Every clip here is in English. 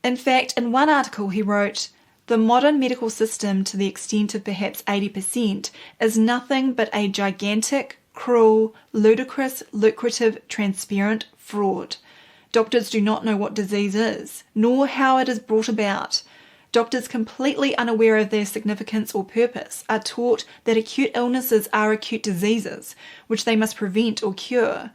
In fact, in one article he wrote, "The modern medical system, to the extent of perhaps 80%, is nothing but a gigantic, cruel, ludicrous, lucrative, transparent fraud. Doctors do not know what disease is, nor how it is brought about. Doctors, completely unaware of their significance or purpose, are taught that acute illnesses are acute diseases, which they must prevent or cure.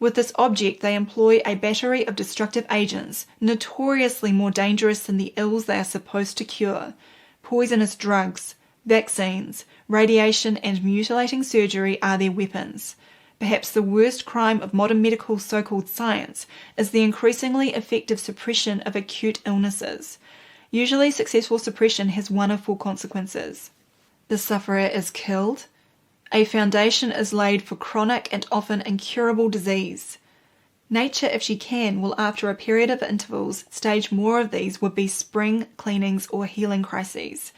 With this object, they employ a battery of destructive agents, notoriously more dangerous than the ills they are supposed to cure. Poisonous drugs, vaccines, radiation, and mutilating surgery are their weapons. Perhaps the worst crime of modern medical so-called science is the increasingly effective suppression of acute illnesses. Usually successful suppression has one of four consequences. The sufferer is killed. A foundation is laid for chronic and often incurable disease. Nature, if she can, will after a period of intervals stage more of these would-be spring cleanings or healing crises.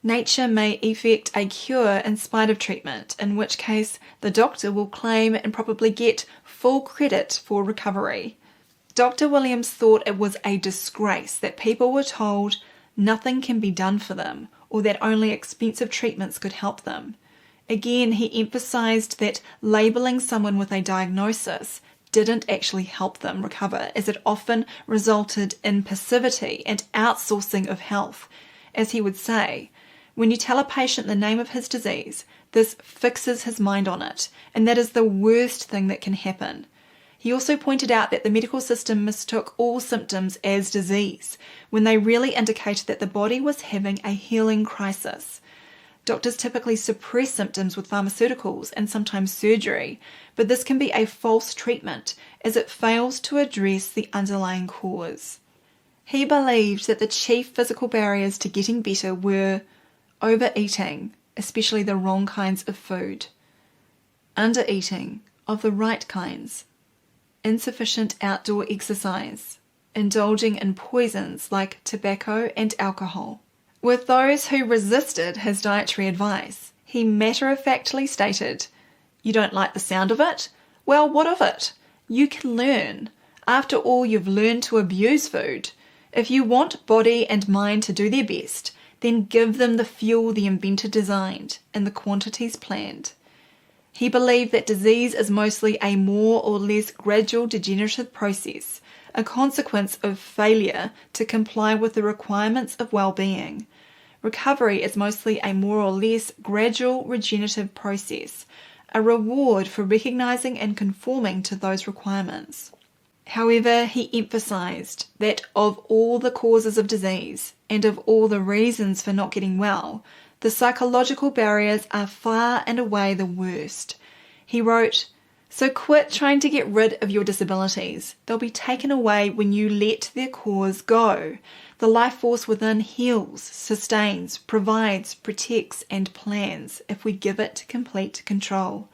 Nature may effect a cure in spite of treatment, in which case the doctor will claim and probably get full credit for recovery." Dr. Williams thought it was a disgrace that people were told nothing can be done for them, or that only expensive treatments could help them. Again, he emphasized that labeling someone with a diagnosis didn't actually help them recover, as it often resulted in passivity and outsourcing of health. As he would say, when you tell a patient the name of his disease, this fixes his mind on it, and that is the worst thing that can happen. He also pointed out that the medical system mistook all symptoms as disease, when they really indicated that the body was having a healing crisis. Doctors typically suppress symptoms with pharmaceuticals and sometimes surgery, but this can be a false treatment, as it fails to address the underlying cause. He believed that the chief physical barriers to getting better were overeating, especially the wrong kinds of food; undereating, of the right kinds; insufficient outdoor exercise; indulging in poisons like tobacco and alcohol. With those who resisted his dietary advice, he matter-of-factly stated, "You don't like the sound of it? Well, what of it? You can learn. After all, you've learned to abuse food. If you want body and mind to do their best, then give them the fuel the inventor designed and the quantities planned." He believed that disease is mostly a more or less gradual degenerative process, a consequence of failure to comply with the requirements of well-being. Recovery is mostly a more or less gradual regenerative process, a reward for recognizing and conforming to those requirements. However, he emphasized that of all the causes of disease and of all the reasons for not getting well, the psychological barriers are far and away the worst. He wrote, "So quit trying to get rid of your disabilities. They'll be taken away when you let their cause go. The life force within heals, sustains, provides, protects, and plans if we give it complete control.